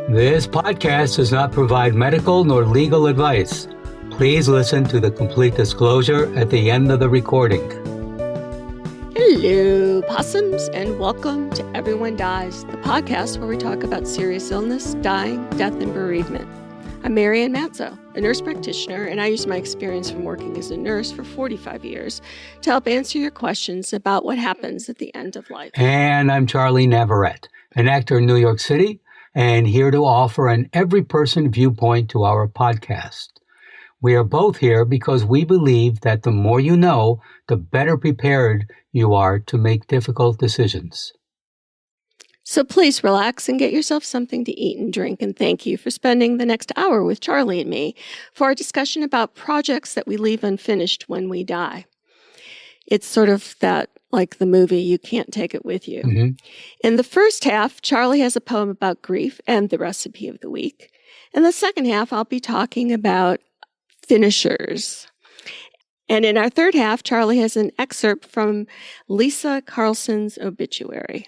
This podcast does not provide medical nor legal advice. Please listen to the complete disclosure at the end of the recording. Hello, possums, and welcome to Everyone Dies, the podcast where we talk about serious illness, dying, death, and bereavement. I'm Marianne Matzo, a nurse practitioner, and I use my experience from working as a nurse for 45 years to help answer your questions about what happens at the end of life. And I'm Charlie Navarrete, an actor in New York City, and here to offer an every-person viewpoint to our podcast. We are both here because we believe that the more you know, the better prepared you are to make difficult decisions. So please relax and get yourself something to eat and drink, and thank you for spending the next hour with Charlie and me for our discussion about projects that we leave unfinished when we die. It's sort of that, like the movie, You Can't Take It With You. Mm-hmm. In the first half, Charlie has a poem about grief and the recipe of the week. In the second half, I'll be talking about finishers. And in our third half, Charlie has an excerpt from Lisa Carlson's obituary.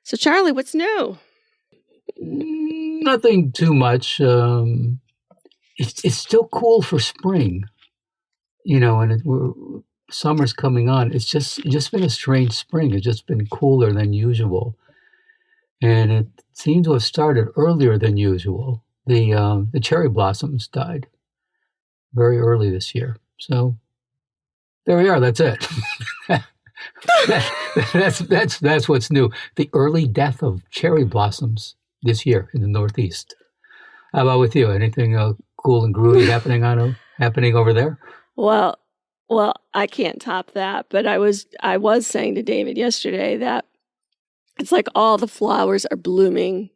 So, Charlie, what's new? Nothing too much. It's still cool for spring, and summer's coming on. It's just been a strange spring. It's just been cooler than usual, and it seems to have started earlier than usual. The cherry blossoms died very early this year, so there we are. That's it. That's what's new. The early death of cherry blossoms this year in the Northeast. How about with you? Anything cool and groovy happening over there? Well, I can't top that. But I was saying to David yesterday that it's like all the flowers are blooming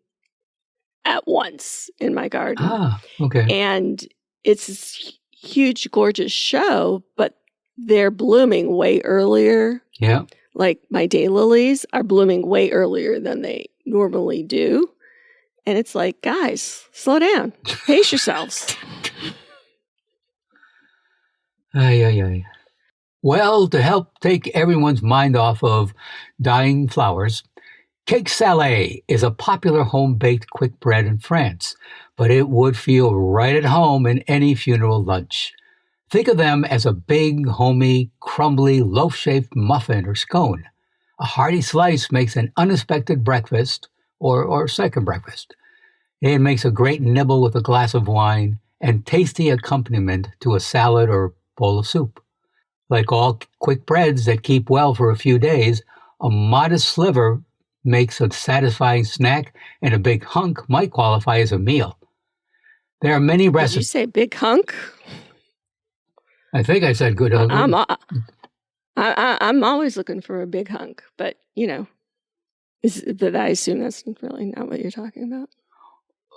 at once in my garden. Ah, okay. And it's this huge, gorgeous show, but they're blooming way earlier. Yeah. Like my daylilies are blooming way earlier than they normally do. And it's like, guys, slow down. Pace yourselves. Ay. Well, to help take everyone's mind off of dying flowers, cake salé is a popular home-baked quick bread in France, but it would feel right at home in any funeral lunch. Think of them as a big, homey, crumbly, loaf-shaped muffin or scone. A hearty slice makes an unexpected breakfast or second breakfast. It makes a great nibble with a glass of wine and tasty accompaniment to a salad or bowl of soup. Like all quick breads that keep well for a few days, a modest sliver makes a satisfying snack, and a big hunk might qualify as a meal. There are many recipes. Did you say big hunk? I think I said good hunk. I'm always looking for a big hunk, but but I assume that's really not what you're talking about.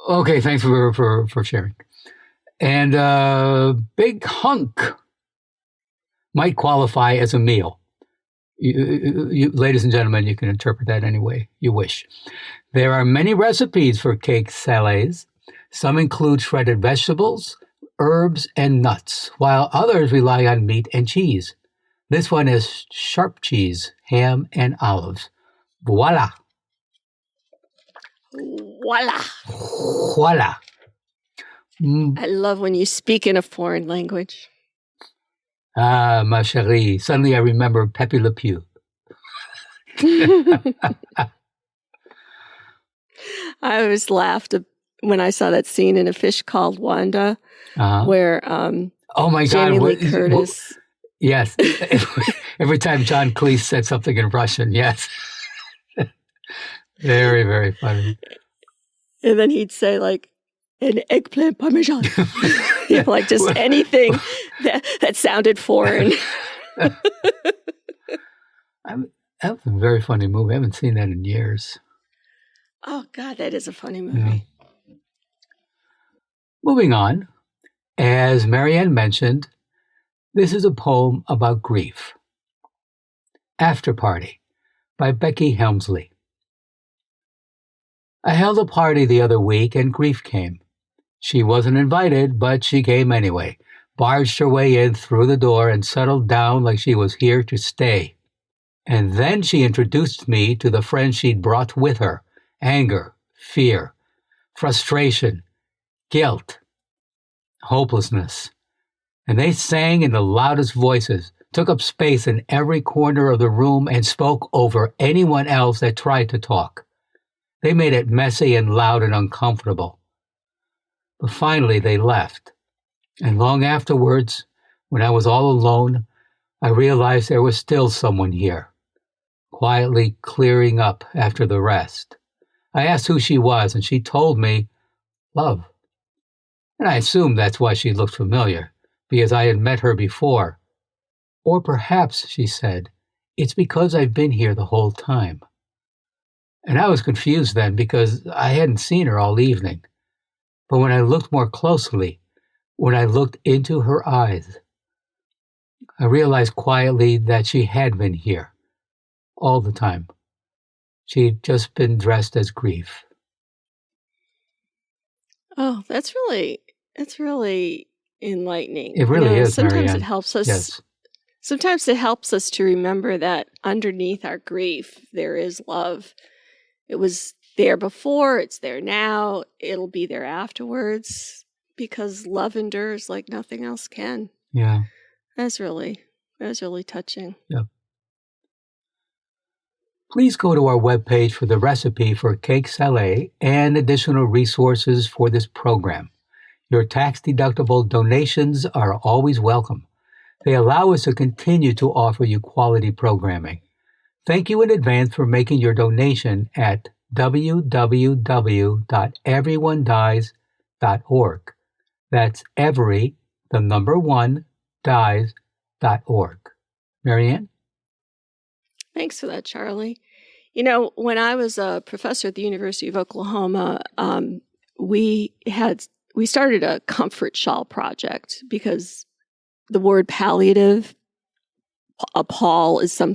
Okay, thanks for sharing. And big hunk might qualify as a meal. You, ladies and gentlemen, you can interpret that any way you wish. There are many recipes for cake salés. Some include shredded vegetables, herbs, and nuts, while others rely on meat and cheese. This one is sharp cheese, ham, and olives. Voila! Voila! Voila! I love when you speak in a foreign language. Ah, ma chérie. Suddenly I remember Pepe Le Pew. I always laughed when I saw that scene in A Fish Called Wanda, where oh my Jamie God, Lee Curtis. Yes. Every time John Cleese said something in Russian, yes. Very, very funny. And then he'd say like, an eggplant parmesan. Like just anything that sounded foreign. That's a very funny movie. I haven't seen that in years. Oh, God, that is a funny movie. Yeah. Moving on, as Marianne mentioned, this is a poem about grief. After Party by Becky Helmsley. I held a party the other week and grief came. She wasn't invited, but she came anyway, barged her way in through the door and settled down like she was here to stay. And then she introduced me to the friends she'd brought with her, anger, fear, frustration, guilt, hopelessness. And they sang in the loudest voices, took up space in every corner of the room, and spoke over anyone else that tried to talk. They made it messy and loud and uncomfortable. But finally they left. And long afterwards, when I was all alone, I realized there was still someone here, quietly clearing up after the rest. I asked who she was, and she told me, Love. And I assumed that's why she looked familiar, because I had met her before. Or perhaps, she said, it's because I've been here the whole time. And I was confused then because I hadn't seen her all evening. But when I looked more closely, when I looked into her eyes, I realized quietly that she had been here all the time. She'd just been dressed as grief. Oh, that's really enlightening. It really is, sometimes Marianne. it helps us. Yes. Sometimes it helps us to remember that underneath our grief, there is love. It was there before, it's there now, it'll be there afterwards, because love endures like nothing else can. Yeah. That's really touching. Yeah. Please go to our webpage for the recipe for cake salé and additional resources for this program. Your tax-deductible donations are always welcome. They allow us to continue to offer you quality programming. Thank you in advance for making your donation at www.everyonedies.org. That's every, the number one, dies.org. Marianne? Thanks for that, Charlie. When I was a professor at the University of Oklahoma, we started a comfort shawl project because the word palliative, a pall is a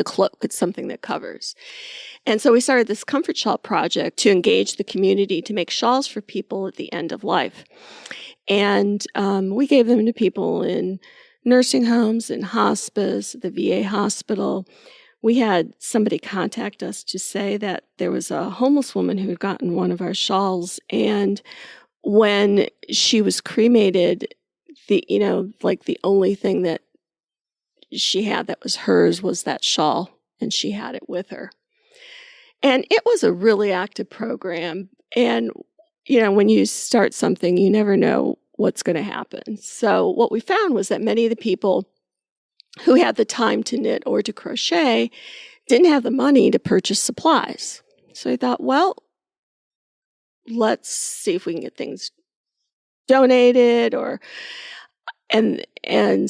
cloak, it's something that covers. And so we started this comfort shawl project to engage the community to make shawls for people at the end of life. And we gave them to people in nursing homes, in hospice, the VA hospital. We had somebody contact us to say that there was a homeless woman who had gotten one of our shawls, and when she was cremated, the only thing that she had that was hers was that shawl, and she had it with her. And it was a really active program. And, when you start something, you never know what's going to happen. So what we found was that many of the people who had the time to knit or to crochet didn't have the money to purchase supplies. So I thought, well, let's see if we can get things donated and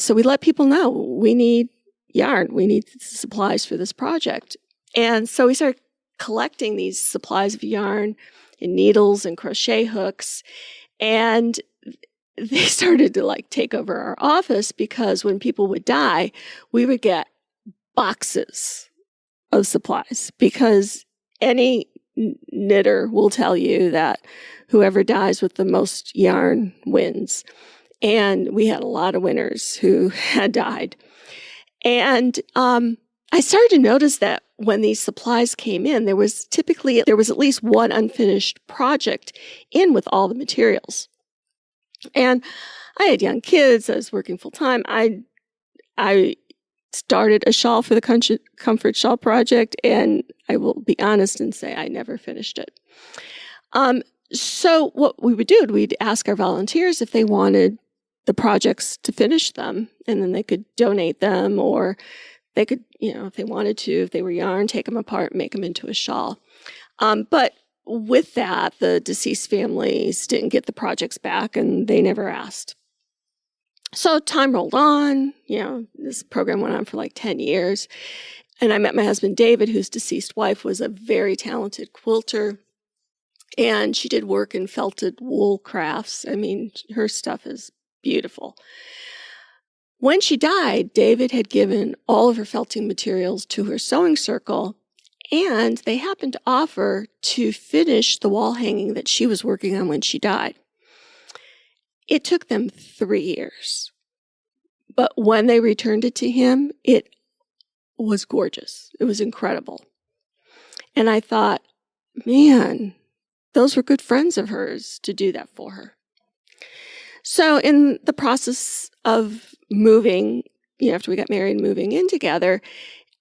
so we let people know we need yarn, we need supplies for this project. And so we started collecting these supplies of yarn and needles and crochet hooks, and they started to take over our office because when people would die, we would get boxes of supplies, because any knitter will tell you that whoever dies with the most yarn wins. And we had a lot of winners who had died. And I started to notice that when these supplies came in, there was at least one unfinished project in with all the materials. And I had young kids. I was working full time. I started a shawl for the Comfort Shawl Project, and I will be honest and say I never finished it. So what we would do, we'd ask our volunteers if they wanted the projects to finish them, and then they could donate them, or they could, if they wanted to, if they were yarn, take them apart, make them into a shawl. But with that, the deceased families didn't get the projects back, and they never asked. So time rolled on. This program went on for 10 years. And I met my husband, David, whose deceased wife was a very talented quilter. And she did work in felted wool crafts. I mean, her stuff is beautiful. When she died, David had given all of her felting materials to her sewing circle, and they happened to offer to finish the wall hanging that she was working on when she died. It took them 3 years. But when they returned it to him, it was gorgeous. It was incredible. And I thought, man, those were good friends of hers to do that for her. So in the process of moving, after we got married and moving in together,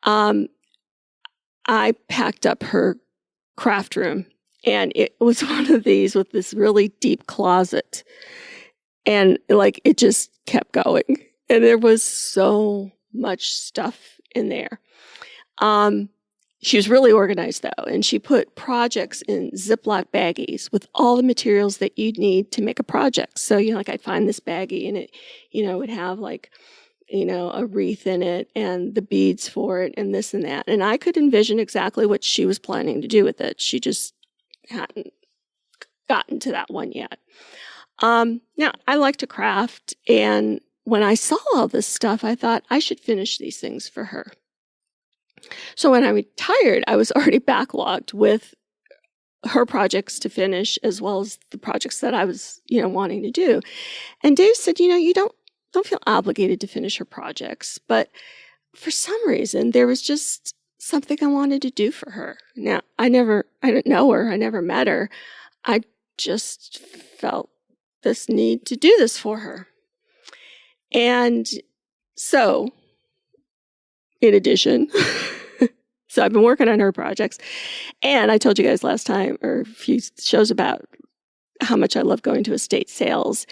I packed up her craft room, and it was one of these with this really deep closet, and it just kept going, and there was so much stuff in there. She was really organized, though, and she put projects in Ziploc baggies with all the materials that you'd need to make a project. So, I'd find this baggie, and it, would have a wreath in it and the beads for it and this and that. And I could envision exactly what she was planning to do with it. She just hadn't gotten to that one yet. Now, I like to craft, and when I saw all this stuff, I thought I should finish these things for her. So when I retired, I was already backlogged with her projects to finish, as well as the projects that I was, wanting to do. And Dave said, you don't feel obligated to finish her projects, but for some reason, there was just something I wanted to do for her. Now, I didn't know her. I never met her. I just felt this need to do this for her. And so, in addition, so I've been working on her projects, and I told you guys last time, or a few shows, about how much I love going to estate sales.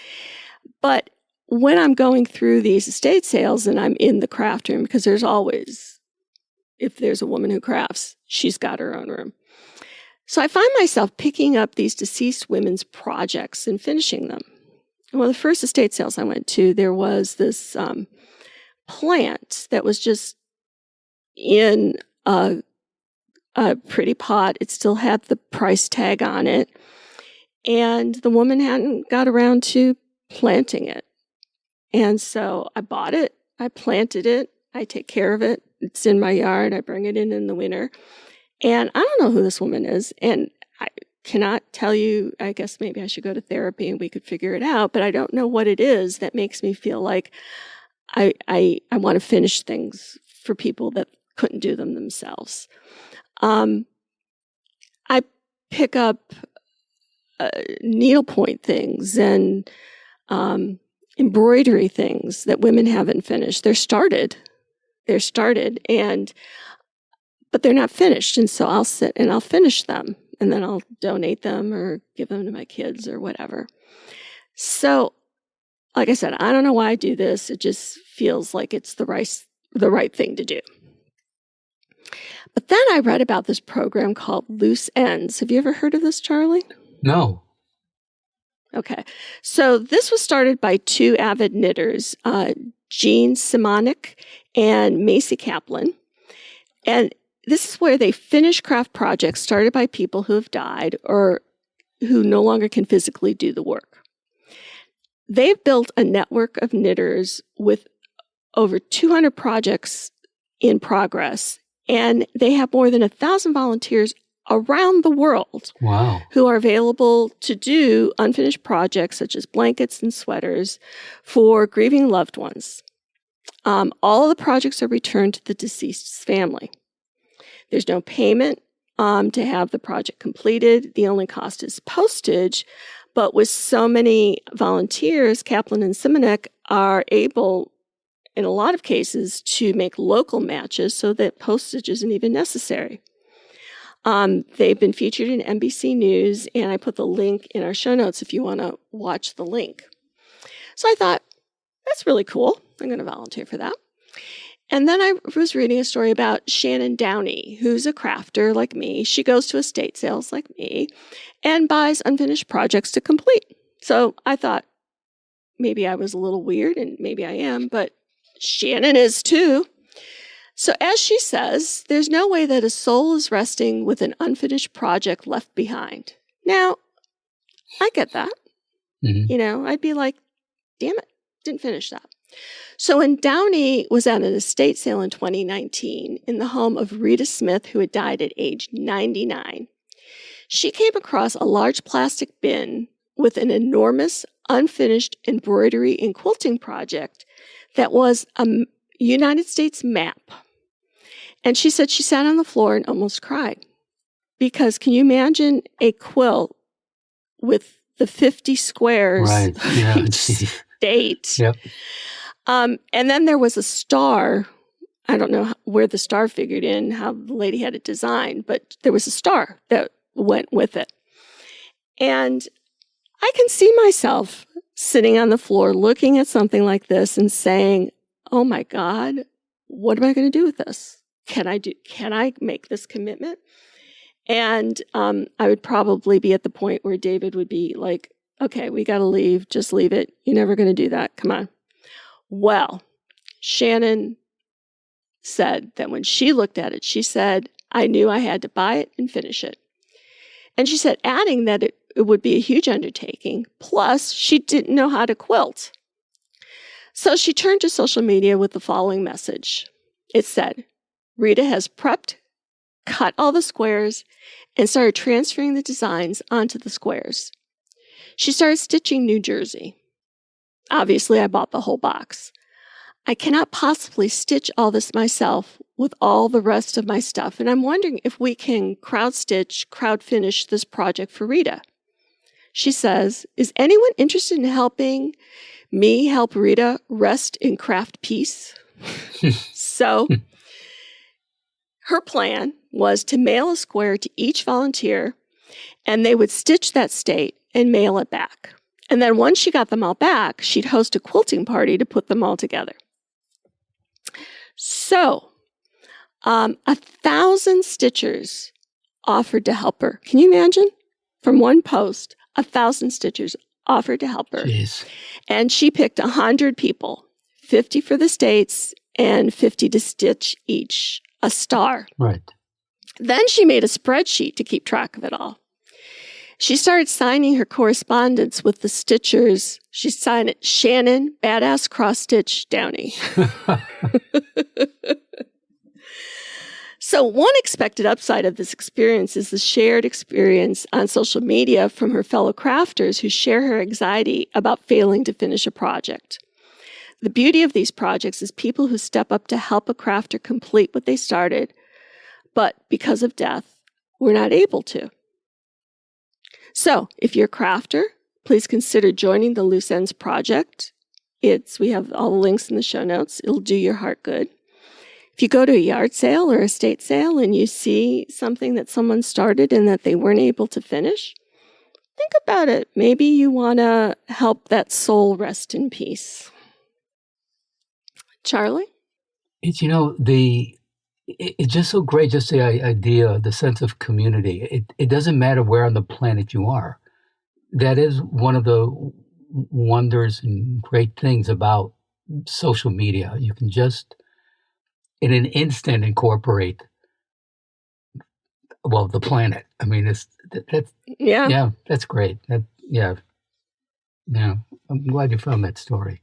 But when I'm going through these estate sales and I'm in the craft room, because there's always, if there's a woman who crafts, she's got her own room. So I find myself picking up these deceased women's projects and finishing them. Well, the first estate sales I went to, there was this plant that was just in a pretty pot. It still had the price tag on it, and the woman hadn't got around to planting it. And so I bought it, I planted it, I take care of it. It's in my yard. I bring it in the winter. And I don't know who this woman is, and I cannot tell you. I guess maybe I should go to therapy and we could figure it out, but I don't know what it is that makes me feel like I want to finish things for people that couldn't do them themselves. I pick up needlepoint things and embroidery things that women haven't finished. They're started, but they're not finished. And so I'll sit and I'll finish them, and then I'll donate them or give them to my kids or whatever. So, like I said, I don't know why I do this. It just feels like it's the right thing to do. But then I read about this program called Loose Ends. Have you ever heard of this, Charlie? No. Okay. So this was started by two avid knitters, Jean Simonik and Macy Kaplan. And this is where they finish craft projects started by people who have died or who no longer can physically do the work. They've built a network of knitters with over 200 projects in progress, and they have more than 1,000 volunteers around the world. Wow. Who are available to do unfinished projects such as blankets and sweaters for grieving loved ones. All of the projects are returned to the deceased's family. There's no payment to have the project completed. The only cost is postage. But with so many volunteers, Kaplan and Simonek are able, in a lot of cases, to make local matches so that postage isn't even necessary. They've been featured in NBC News, and I put the link in our show notes if you want to watch the link. So I thought, that's really cool. I'm going to volunteer for that. And then I was reading a story about Shannon Downey, who's a crafter like me. She goes to estate sales like me and buys unfinished projects to complete. So I thought maybe I was a little weird, and maybe I am, but Shannon is too. So as she says, there's no way that a soul is resting with an unfinished project left behind. Now, I get that. Mm-hmm. I'd be like, damn it, didn't finish that. So when Downey was at an estate sale in 2019 in the home of Rita Smith, who had died at age 99, she came across a large plastic bin with an enormous unfinished embroidery and quilting project that was a United States map. And she said she sat on the floor and almost cried. Because can you imagine a quilt with the 50 squares Right. of Yeah. each state. Yep. And then there was a star. I don't know where the star figured in, how the lady had it designed, but there was a star that went with it. And I can see myself sitting on the floor looking at something like this and saying, oh my God, what am I going to do with this? Can I make this commitment? And I would probably be at the point where David would be like, okay, we got to leave. Just leave it. You're never going to do that. Come on. Well, Shannon said that when she looked at it, she said, I knew I had to buy it and finish it. And she said, adding that it would be a huge undertaking. Plus, she didn't know how to quilt. So she turned to social media with the following message. It said, Rita has prepped, cut all the squares, and started transferring the designs onto the squares. She started stitching New Jersey. Obviously, I bought the whole box. I cannot possibly stitch all this myself with all the rest of my stuff, and I'm wondering if we can crowd finish this project for Rita. She says, is anyone interested in helping me help Rita rest in craft peace? So her plan was to mail a square to each volunteer, and they would stitch that state and mail it back. And then once she got them all back, she'd host a quilting party to put them all together. So, 1,000 stitchers offered to help her. Can you imagine? From one post, 1,000 stitchers offered to help her. Jeez. And she picked 100 people, 50 for the states and 50 to stitch each a star. Right. Then she made a spreadsheet to keep track of it all. She started signing her correspondence with the stitchers. She signed it, Shannon, Badass Cross Stitch, Downey. So one expected upside of this experience is the shared experience on social media from her fellow crafters who share her anxiety about failing to finish a project. The beauty of these projects is people who step up to help a crafter complete what they started, but because of death, were not able to. So, if you're a crafter, please consider joining the Loose Ends Project. We have all the links in the show notes. It'll do your heart good. If you go to a yard sale or estate sale and you see something that someone started and that they weren't able to finish, think about it. Maybe you want to help that soul rest in peace. Charlie? It's just so great, just the idea, the sense of community. It doesn't matter where on the planet you are. That is one of the wonders and great things about social media. You can just, in an instant, incorporate, the planet. I mean, that's great. I'm glad you found that story.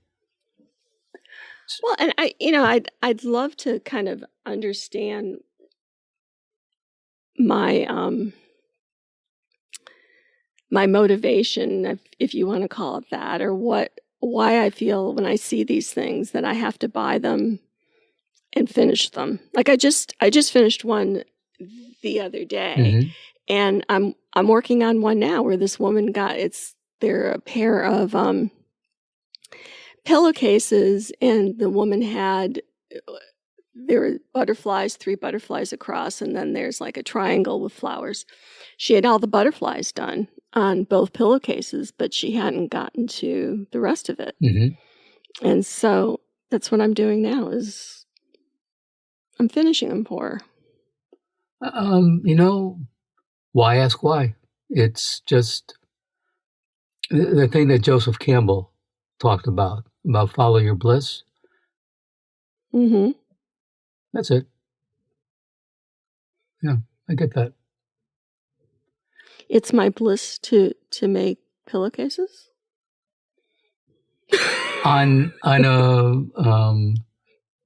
Well, and I'd love to kind of understand my my motivation, if you want to call it that, or why I feel when I see these things that I have to buy them and finish them. Like I just finished one the other day, Mm-hmm. and I'm working on one now where this woman they're a pair of pillowcases, and the woman there were butterflies, 3 butterflies across, and then there's like a triangle with flowers. She had all the butterflies done on both pillowcases, but she hadn't gotten to the rest of it. Mm-hmm. And so that's what I'm doing now is I'm finishing them for her. Why ask why? It's just the thing that Joseph Campbell talked about follow your bliss. Mm-hmm. That's it. Yeah, I get that. It's my bliss to make pillowcases. On a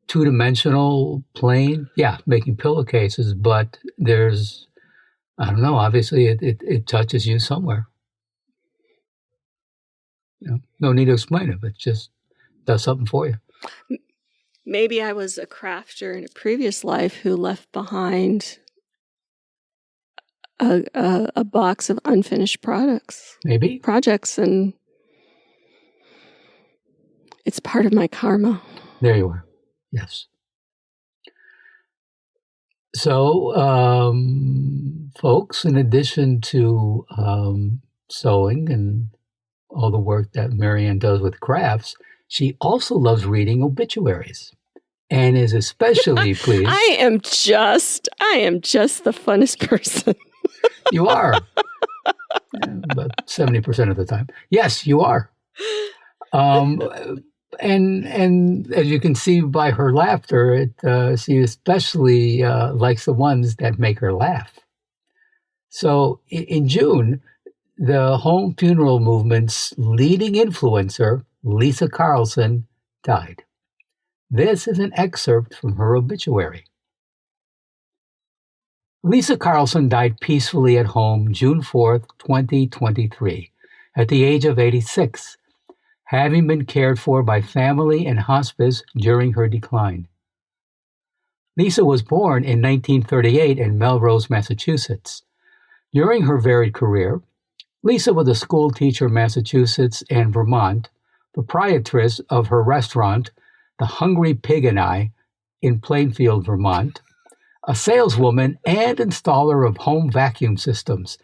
two-dimensional plane, yeah, making pillowcases, but there's, I don't know, obviously it touches you somewhere. No need to explain it, but it just does something for you. Maybe I was a crafter in a previous life who left behind a box of unfinished projects, and it's part of my karma. There you are. Yes. So, folks, in addition to sewing and all the work that Marianne does with crafts, she also loves reading obituaries and is especially pleased. I am just the funnest person. You are. About 70% of the time. Yes, you are. And as you can see by her laughter, she especially likes the ones that make her laugh. So in June, the home funeral movement's leading influencer, Lisa Carlson, died. This is an excerpt from her obituary. Lisa Carlson died peacefully at home June 4th, 2023, at the age of 86. Having been cared for by family and hospice during her decline. Lisa was born in 1938 in Melrose, Massachusetts. During her varied career, Lisa was a school teacher in Massachusetts and Vermont, proprietress of her restaurant, The Hungry Pig and I, in Plainfield, Vermont, a saleswoman and installer of home vacuum systems,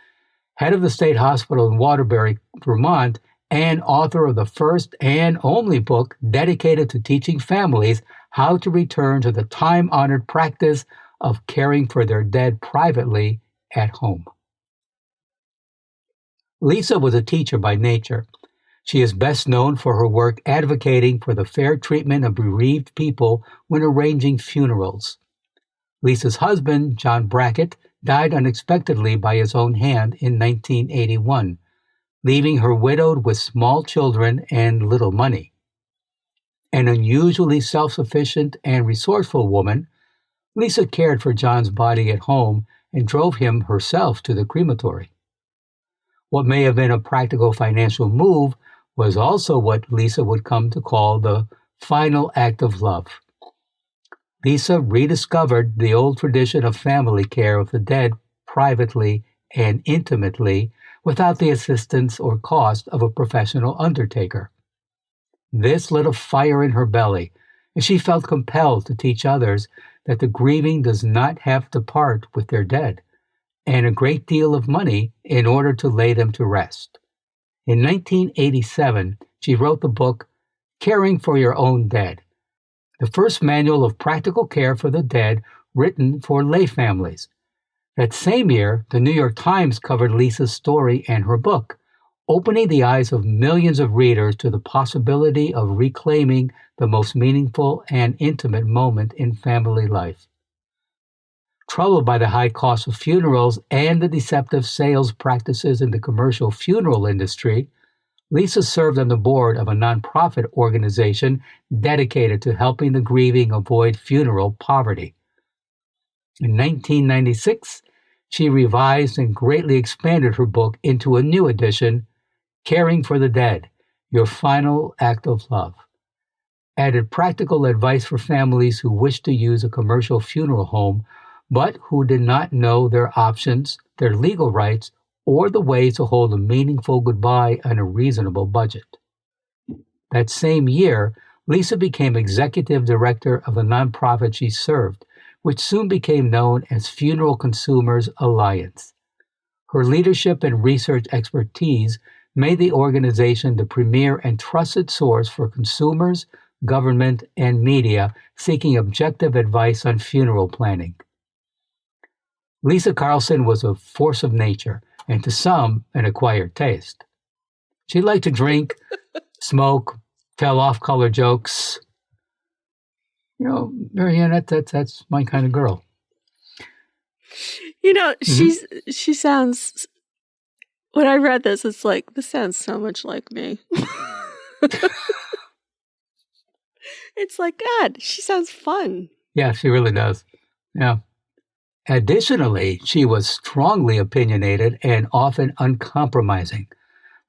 head of the State Hospital in Waterbury, Vermont, and author of the first and only book dedicated to teaching families how to return to the time-honored practice of caring for their dead privately at home. Lisa was a teacher by nature. She is best known for her work advocating for the fair treatment of bereaved people when arranging funerals. Lisa's husband, John Brackett, died unexpectedly by his own hand in 1981. Leaving her widowed with small children and little money. An unusually self-sufficient and resourceful woman, Lisa cared for John's body at home and drove him herself to the crematory. What may have been a practical financial move was also what Lisa would come to call the final act of love. Lisa rediscovered the old tradition of family care of the dead privately and intimately without the assistance or cost of a professional undertaker. This lit a fire in her belly, and she felt compelled to teach others that the grieving does not have to part with their dead, and a great deal of money in order to lay them to rest. In 1987, she wrote the book, Caring for Your Own Dead, the first manual of practical care for the dead written for lay families. That same year, the New York Times covered Lisa's story and her book, opening the eyes of millions of readers to the possibility of reclaiming the most meaningful and intimate moment in family life. Troubled by the high cost of funerals and the deceptive sales practices in the commercial funeral industry, Lisa served on the board of a nonprofit organization dedicated to helping the grieving avoid funeral poverty. In 1996, she revised and greatly expanded her book into a new edition, Caring for the Dead, Your Final Act of Love. Added practical advice for families who wish to use a commercial funeral home, but who did not know their options, their legal rights, or the ways to hold a meaningful goodbye on a reasonable budget. That same year, Lisa became executive director of the nonprofit she served, which soon became known as Funeral Consumers Alliance. Her leadership and research expertise made the organization the premier and trusted source for consumers, government, and media seeking objective advice on funeral planning. Lisa Carlson was a force of nature, and to some, an acquired taste. She liked to drink, smoke, tell off-color jokes. You know, Marianne, that's my kind of girl. You know, she sounds, when I read this, it's like, this sounds so much like me. It's like, God, she sounds fun. Yeah, she really does. Yeah. Additionally, she was strongly opinionated and often uncompromising.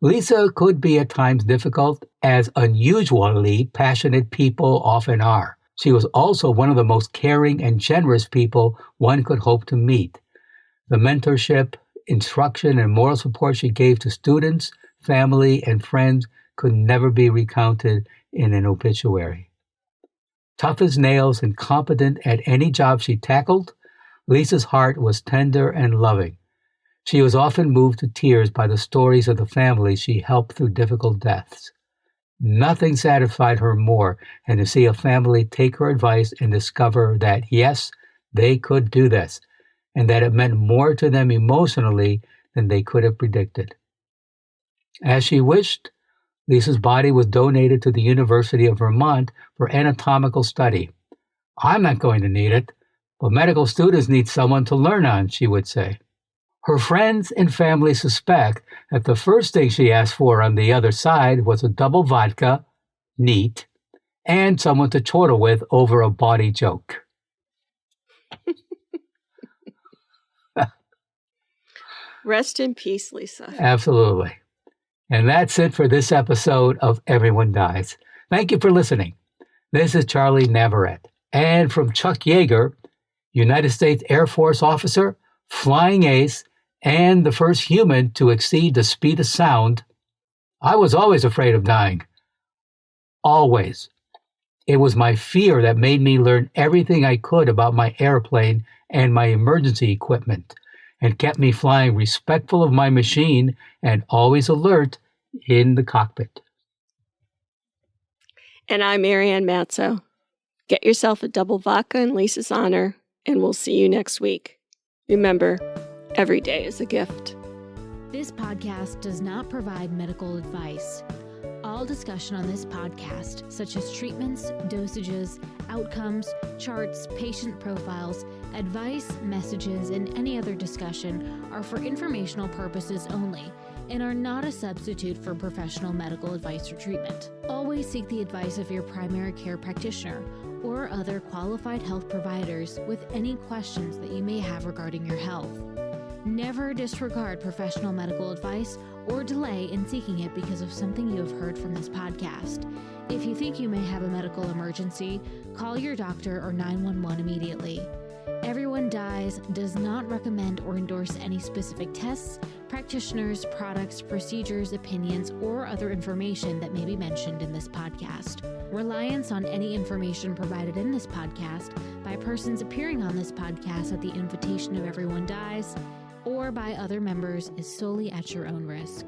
Lisa could be at times difficult, as unusually passionate people often are. She was also one of the most caring and generous people one could hope to meet. The mentorship instruction, and moral support she gave to students, family, and friends could never be recounted in an obituary. Tough as nails and competent at any job she tackled, Lisa's heart was tender and loving. She was often moved to tears by the stories of the families she helped through difficult deaths. Nothing satisfied her more than to see a family take her advice and discover that, yes, they could do this, and that it meant more to them emotionally than they could have predicted. As she wished, Lisa's body was donated to the University of Vermont for anatomical study. I'm not going to need it, but medical students need someone to learn on, she would say. Her friends and family suspect that the first thing she asked for on the other side was a double vodka, neat, and someone to chortle with over a bawdy joke. Rest in peace, Lisa. Absolutely. And that's it for this episode of Everyone Dies. Thank you for listening. This is Charlie Navarrete. And from Chuck Yeager, United States Air Force officer, flying ace, and the first human to exceed the speed of sound, I was always afraid of dying. Always. It was my fear that made me learn everything I could about my airplane and my emergency equipment, and kept me flying respectful of my machine and always alert in the cockpit. And I'm Marianne Matzo. Get yourself a double vodka in Lisa's honor, and we'll see you next week. Remember, every day is a gift. This podcast does not provide medical advice. All discussion on this podcast, such as treatments, dosages, outcomes, charts, patient profiles, advice, messages, and any other discussion are for informational purposes only and are not a substitute for professional medical advice or treatment. Always seek the advice of your primary care practitioner or other qualified health providers with any questions that you may have regarding your health. Never disregard professional medical advice or delay in seeking it because of something you have heard from this podcast. If you think you may have a medical emergency, call your doctor or 911 immediately. Everyone Dies does not recommend or endorse any specific tests, practitioners, products, procedures, opinions, or other information that may be mentioned in this podcast. Reliance on any information provided in this podcast by persons appearing on this podcast at the invitation of Everyone Dies or by other members is solely at your own risk.